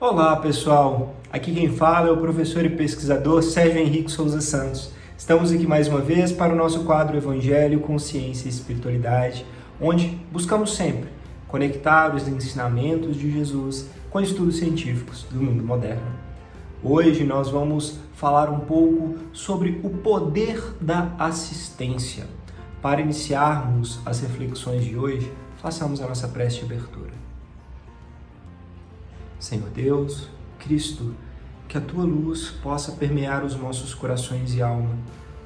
Olá pessoal, aqui quem fala é o professor e pesquisador Sérgio Henrique Souza Santos. Estamos aqui mais uma vez para o nosso quadro Evangelho, Consciência e Espiritualidade, onde buscamos sempre conectar os ensinamentos de Jesus com estudos científicos do mundo moderno. Hoje nós vamos falar um pouco sobre o poder da assistência. Para iniciarmos as reflexões de hoje, façamos a nossa prece de abertura. Senhor Deus, Cristo, que a Tua luz possa permear os nossos corações e alma,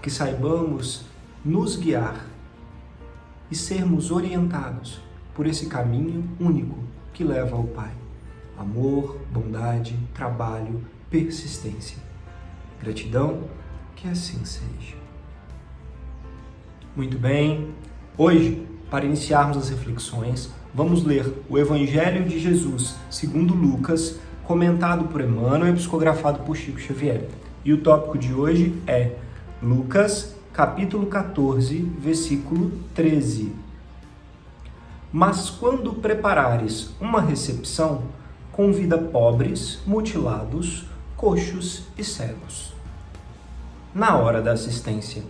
que saibamos nos guiar e sermos orientados por esse caminho único que leva ao Pai. Amor, bondade, trabalho, persistência. Gratidão, que assim seja. Muito bem, hoje, para iniciarmos as reflexões, vamos ler o Evangelho de Jesus, segundo Lucas, comentado por Emmanuel e psicografado por Chico Xavier. E o tópico de hoje é Lucas, capítulo 14, versículo 13. Mas quando preparares uma recepção, convida pobres, mutilados, coxos e cegos. Na hora da assistência.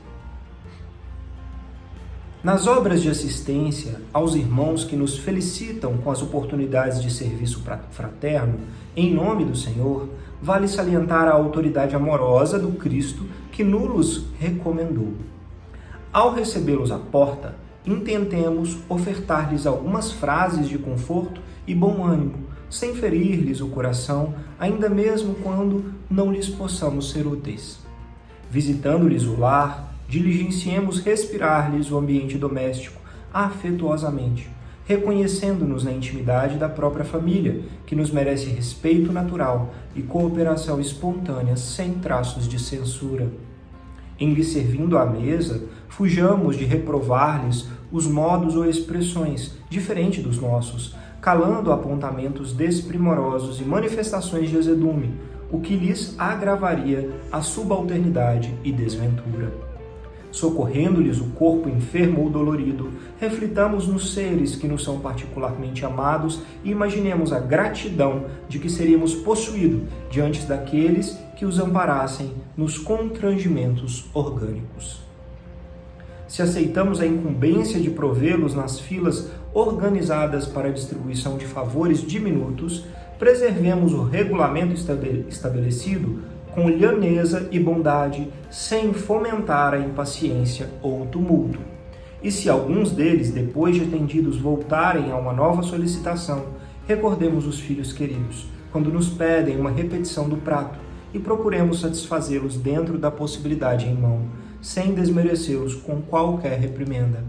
Nas obras de assistência aos irmãos que nos felicitam com as oportunidades de serviço fraterno, em nome do Senhor, vale salientar a autoridade amorosa do Cristo que nos recomendou. Ao recebê-los à porta, intentemos ofertar-lhes algumas frases de conforto e bom ânimo, sem ferir-lhes o coração, ainda mesmo quando não lhes possamos ser úteis. Visitando-lhes o lar, diligenciemos respirar-lhes o ambiente doméstico afetuosamente, reconhecendo-nos na intimidade da própria família, que nos merece respeito natural e cooperação espontânea sem traços de censura. Em lhes servindo à mesa, fujamos de reprovar-lhes os modos ou expressões diferentes dos nossos, calando apontamentos desprimorosos e manifestações de azedume, o que lhes agravaria a subalternidade e desventura. Socorrendo-lhes o corpo enfermo ou dolorido, reflitamos nos seres que nos são particularmente amados e imaginemos a gratidão de que seríamos possuídos diante daqueles que os amparassem nos constrangimentos orgânicos. Se aceitamos a incumbência de provê-los nas filas organizadas para a distribuição de favores diminutos, preservemos o regulamento estabelecido com lhaneza e bondade, sem fomentar a impaciência ou o tumulto. E se alguns deles, depois de atendidos, voltarem a uma nova solicitação, recordemos os filhos queridos, quando nos pedem uma repetição do prato, e procuremos satisfazê-los dentro da possibilidade em mão, sem desmerecê-los com qualquer reprimenda.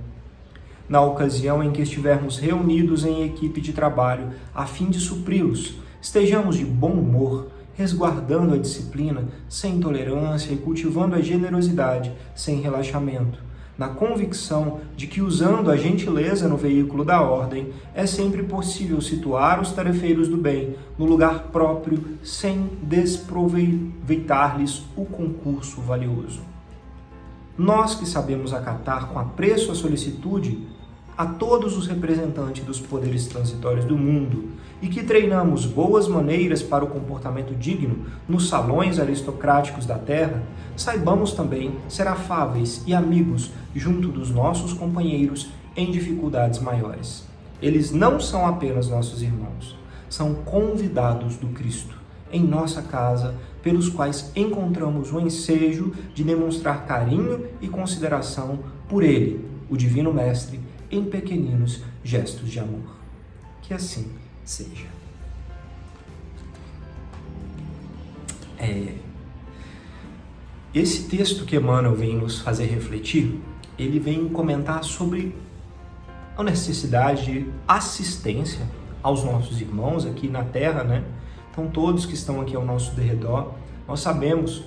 Na ocasião em que estivermos reunidos em equipe de trabalho, a fim de supri-los, estejamos de bom humor, resguardando a disciplina sem intolerância e cultivando a generosidade sem relaxamento, na convicção de que, usando a gentileza no veículo da ordem, é sempre possível situar os tarefeiros do bem no lugar próprio sem desproveitar-lhes o concurso valioso. Nós que sabemos acatar com apreço a solicitude a todos os representantes dos poderes transitórios do mundo e que treinamos boas maneiras para o comportamento digno nos salões aristocráticos da terra, saibamos também ser afáveis e amigos junto dos nossos companheiros em dificuldades maiores. Eles não são apenas nossos irmãos, são convidados do Cristo em nossa casa, pelos quais encontramos o ensejo de demonstrar carinho e consideração por Ele, o Divino Mestre, em pequeninos gestos de amor. Que assim seja. Esse texto que Emmanuel vem nos fazer refletir, ele vem comentar sobre a necessidade de assistência aos nossos irmãos aqui na Terra, né? Então, todos que estão aqui ao nosso derredor, nós sabemos,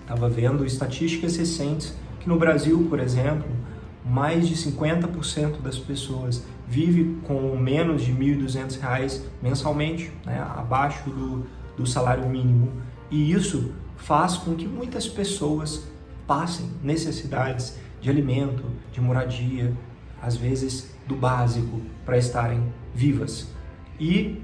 estava vendo estatísticas recentes, que no Brasil, por exemplo, mais de 50% das pessoas vive com menos de R$ 1.200 mensalmente, né, abaixo do salário mínimo. E isso faz com que muitas pessoas passem necessidades de alimento, de moradia, às vezes do básico, para estarem vivas. E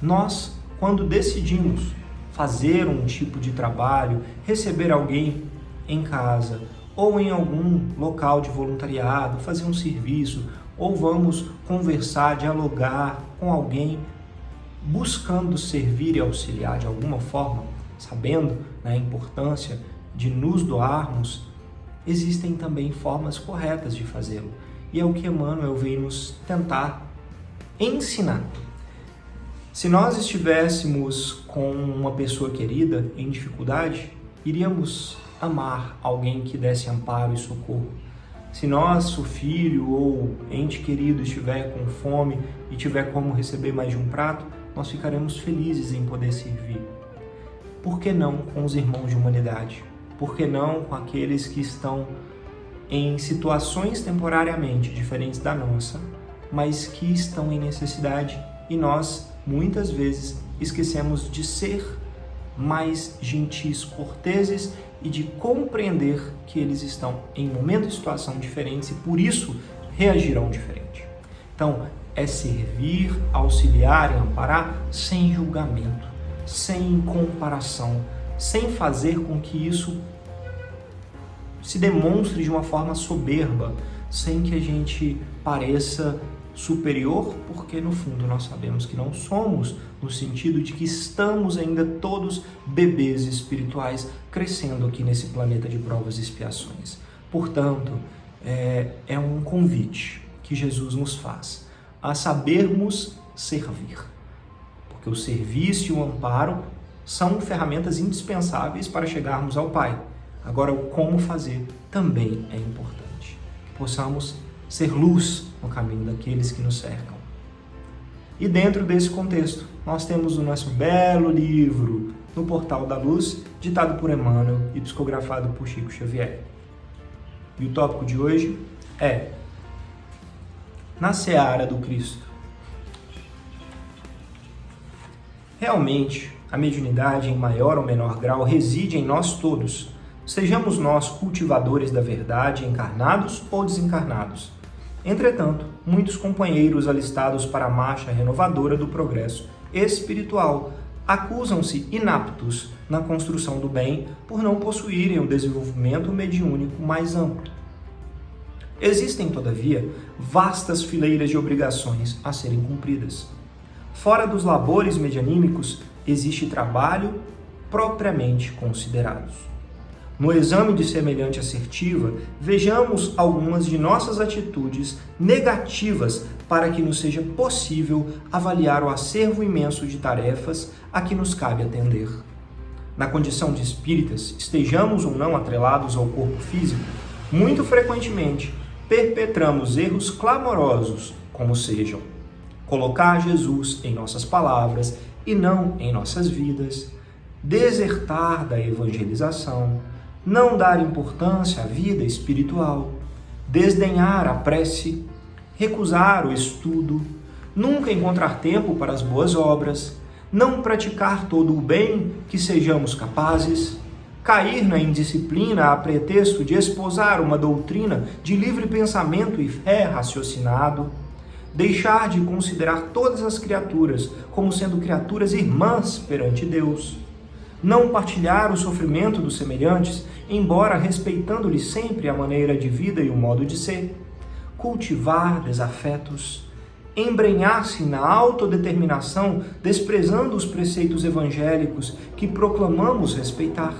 nós quando decidimos fazer um tipo de trabalho, receber alguém em casa ou em algum local de voluntariado, fazer um serviço, ou vamos conversar, dialogar com alguém, buscando servir e auxiliar de alguma forma, sabendo a importância de nos doarmos, existem também formas corretas de fazê-lo. E é o que Emmanuel veio nos tentar ensinar. Se nós estivéssemos com uma pessoa querida em dificuldade, iríamos amar alguém que desse amparo e socorro. Se nosso filho ou ente querido estiver com fome e tiver como receber mais de um prato, nós ficaremos felizes em poder servir. Por que não com os irmãos de humanidade? Por que não com aqueles que estão em situações temporariamente diferentes da nossa, mas que estão em necessidade e nós, muitas vezes, esquecemos de ser mais gentis, corteses e de compreender que eles estão em momento e situação diferentes e por isso reagirão diferente. Então, é servir, auxiliar e amparar sem julgamento, sem comparação, sem fazer com que isso se demonstre de uma forma soberba, sem que a gente pareça superior, porque no fundo nós sabemos que não somos, no sentido de que estamos ainda todos bebês espirituais crescendo aqui nesse planeta de provas e expiações. Portanto, é um convite que Jesus nos faz a sabermos servir, porque o serviço e o amparo são ferramentas indispensáveis para chegarmos ao Pai. Agora, o como fazer também é importante, que possamos ser luz no caminho daqueles que nos cercam. E dentro desse contexto, nós temos o nosso belo livro, No Portal da Luz, ditado por Emmanuel e psicografado por Chico Xavier. E o tópico de hoje é Na Seara do Cristo. Realmente, a mediunidade, em maior ou menor grau, reside em nós todos, sejamos nós cultivadores da verdade, encarnados ou desencarnados. Entretanto, muitos companheiros alistados para a marcha renovadora do progresso espiritual acusam-se inaptos na construção do bem por não possuírem o desenvolvimento mediúnico mais amplo. Existem, todavia, vastas fileiras de obrigações a serem cumpridas. Fora dos labores medianímicos, existe trabalho propriamente considerados. No exame de semelhante assertiva, vejamos algumas de nossas atitudes negativas para que nos seja possível avaliar o acervo imenso de tarefas a que nos cabe atender. Na condição de espíritas, estejamos ou não atrelados ao corpo físico, muito frequentemente perpetramos erros clamorosos, como sejam colocar Jesus em nossas palavras e não em nossas vidas, desertar da evangelização, não dar importância à vida espiritual, desdenhar a prece, recusar o estudo, nunca encontrar tempo para as boas obras, não praticar todo o bem que sejamos capazes, cair na indisciplina a pretexto de esposar uma doutrina de livre pensamento e fé raciocinado, deixar de considerar todas as criaturas como sendo criaturas irmãs perante Deus, não partilhar o sofrimento dos semelhantes, embora respeitando-lhes sempre a maneira de vida e o modo de ser, cultivar desafetos, embrenhar-se na autodeterminação, desprezando os preceitos evangélicos que proclamamos respeitar,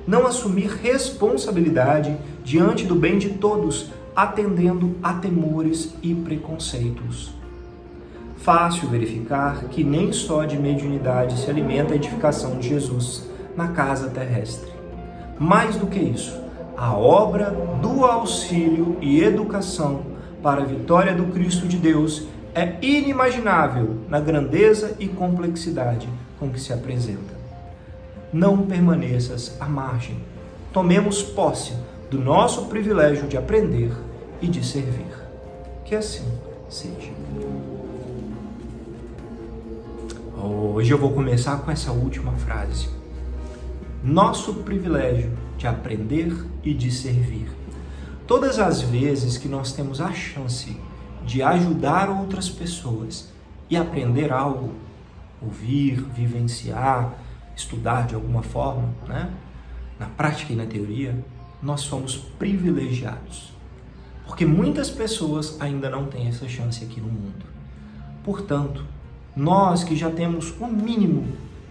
não assumir responsabilidade diante do bem de todos, atendendo a temores e preconceitos. Fácil verificar que nem só de mediunidade se alimenta a edificação de Jesus na casa terrestre. Mais do que isso, a obra do auxílio e educação para a vitória do Cristo de Deus é inimaginável na grandeza e complexidade com que se apresenta. Não permaneças à margem. Tomemos posse do nosso privilégio de aprender e de servir. Que assim seja. Hoje eu vou começar com essa última frase. Nosso privilégio de aprender e de servir. Todas as vezes que nós temos a chance de ajudar outras pessoas e aprender algo, ouvir, vivenciar, estudar de alguma forma, né? Na prática e na teoria, nós somos privilegiados, porque muitas pessoas ainda não têm essa chance aqui no mundo. Portanto, nós que já temos o mínimo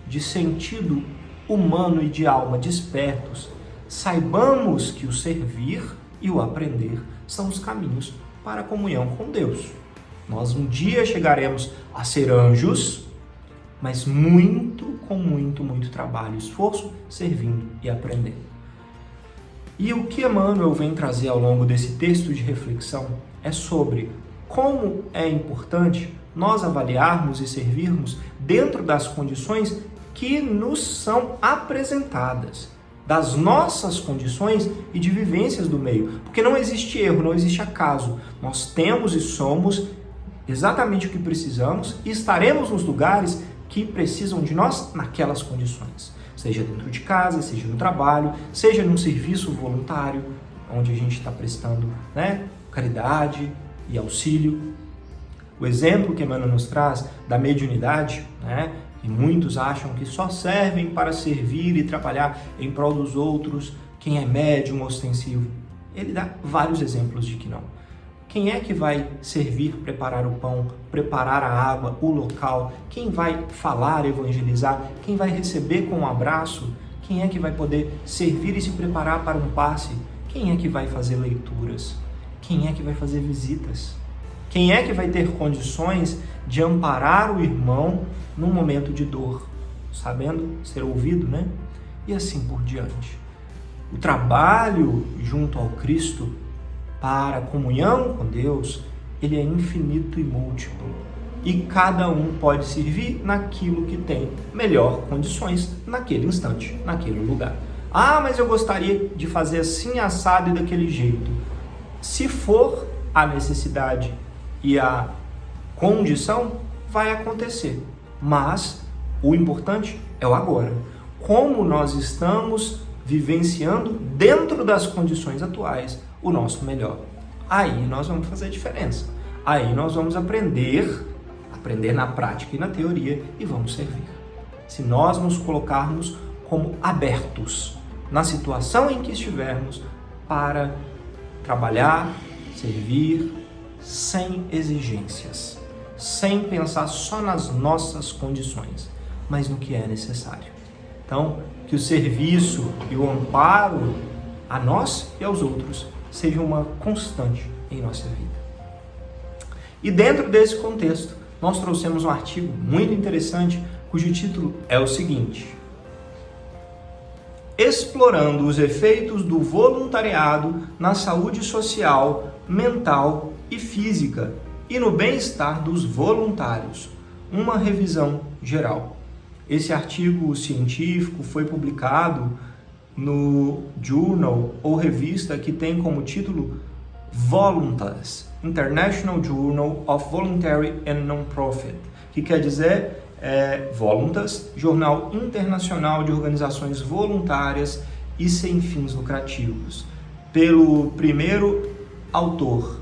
de sentido humano e de alma despertos, saibamos que o servir e o aprender são os caminhos para a comunhão com Deus. Nós um dia chegaremos a ser anjos, mas com muito trabalho e esforço, servindo e aprendendo. E o que Emmanuel vem trazer ao longo desse texto de reflexão é sobre como é importante nós avaliarmos e servirmos dentro das condições que nos são apresentadas, das nossas condições e de vivências do meio. Porque não existe erro, não existe acaso. Nós temos e somos exatamente o que precisamos e estaremos nos lugares que precisam de nós naquelas condições. Seja dentro de casa, seja no trabalho, seja num serviço voluntário, onde a gente está prestando, né, caridade e auxílio. O exemplo que Emmanuel nos traz da mediunidade, né, que muitos acham que só servem para servir e trabalhar em prol dos outros, quem é médium ostensivo. Ele dá vários exemplos de que não. Quem é que vai servir, preparar o pão, preparar a água, o local? Quem vai falar, evangelizar? Quem vai receber com um abraço? Quem é que vai poder servir e se preparar para um passe? Quem é que vai fazer leituras? Quem é que vai fazer visitas? Quem é que vai ter condições de amparar o irmão num momento de dor, sabendo ser ouvido, né? E assim por diante. O trabalho junto ao Cristo para a comunhão com Deus, ele é infinito e múltiplo. E cada um pode servir naquilo que tem melhor condições naquele instante, naquele lugar. Ah, mas eu gostaria de fazer assim, assado e daquele jeito. Se for a necessidade e a condição, vai acontecer. Mas o importante é o agora. Como nós estamos vivenciando dentro das condições atuais o nosso melhor. Aí nós vamos fazer a diferença. Aí nós vamos aprender na prática e na teoria e vamos servir. Se nós nos colocarmos como abertos na situação em que estivermos para trabalhar, servir, sem exigências, sem pensar só nas nossas condições, mas no que é necessário. Então, que o serviço e o amparo a nós e aos outros seja uma constante em nossa vida. E dentro desse contexto, nós trouxemos um artigo muito interessante, cujo título é o seguinte: Explorando os efeitos do voluntariado na saúde social, mental e física e no bem-estar dos voluntários. Uma revisão geral. Esse artigo científico foi publicado no journal ou revista que tem como título Voluntas, International Journal of Voluntary and Non-Profit, que quer dizer Voluntas, Jornal Internacional de Organizações Voluntárias e Sem Fins Lucrativos, pelo primeiro autor,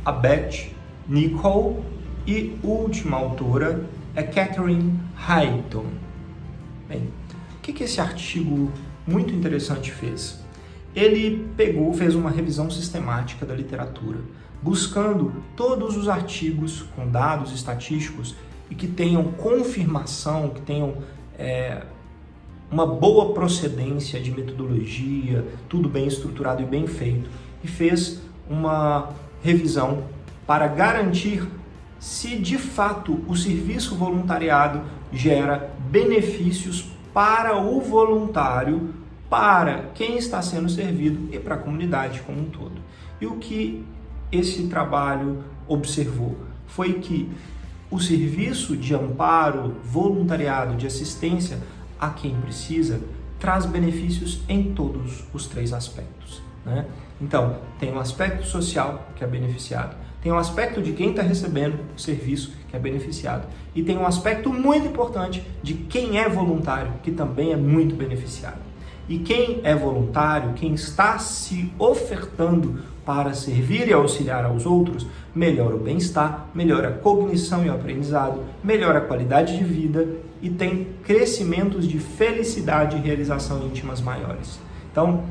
a Beth Nicole, e última autora é Catherine Hayton. Bem, o que esse artigo muito interessante fez? Ele fez uma revisão sistemática da literatura, buscando todos os artigos com dados estatísticos e que tenham confirmação, que tenham uma boa procedência de metodologia, tudo bem estruturado e bem feito, e fez uma revisão para garantir se de fato o serviço voluntariado gera benefícios para o voluntário, para quem está sendo servido e para a comunidade como um todo. E o que esse trabalho observou foi que o serviço de amparo, voluntariado, de assistência a quem precisa, traz benefícios em todos os três aspectos, né? Então, tem um aspecto social que é beneficiado, tem um aspecto de quem está recebendo o serviço que é beneficiado, e tem um aspecto muito importante de quem é voluntário, que também é muito beneficiado. E quem é voluntário, quem está se ofertando para servir e auxiliar aos outros, melhora o bem-estar, melhora a cognição e o aprendizado, melhora a qualidade de vida e tem crescimentos de felicidade e realização íntimas maiores. Então,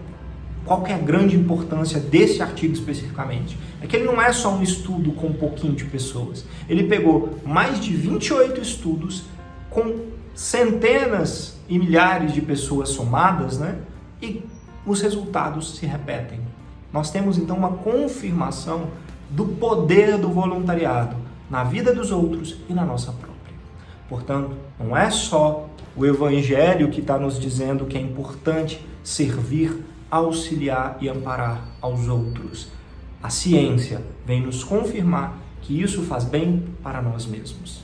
qual que é a grande importância desse artigo especificamente? É que ele não é só um estudo com um pouquinho de pessoas. Ele pegou mais de 28 estudos com centenas e milhares de pessoas somadas, né? E os resultados se repetem. Nós temos então uma confirmação do poder do voluntariado na vida dos outros e na nossa própria. Portanto, não é só o Evangelho que está nos dizendo que é importante servir, auxiliar e amparar aos outros. A ciência vem nos confirmar que isso faz bem para nós mesmos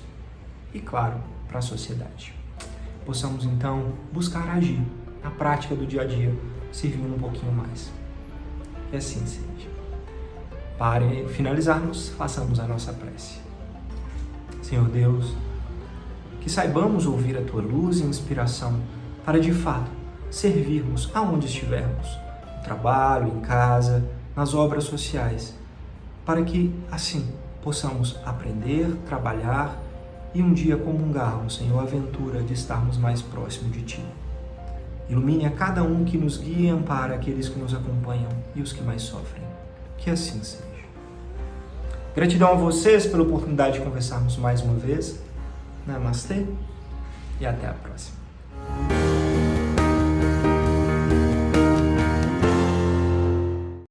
e, claro, para a sociedade. Possamos então buscar agir na prática do dia a dia, servindo um pouquinho mais. Que assim seja. Para finalizarmos, façamos a nossa prece. Senhor Deus, que saibamos ouvir a Tua luz e inspiração para, de fato, servirmos aonde estivermos, no trabalho, em casa, nas obras sociais, para que, assim, possamos aprender, trabalhar e um dia comungarmos, Senhor, a aventura de estarmos mais próximo de Ti. Ilumine a cada um que nos guia e ampara aqueles que nos acompanham e os que mais sofrem. Que assim seja. Gratidão a vocês pela oportunidade de conversarmos mais uma vez. Namastê e até a próxima.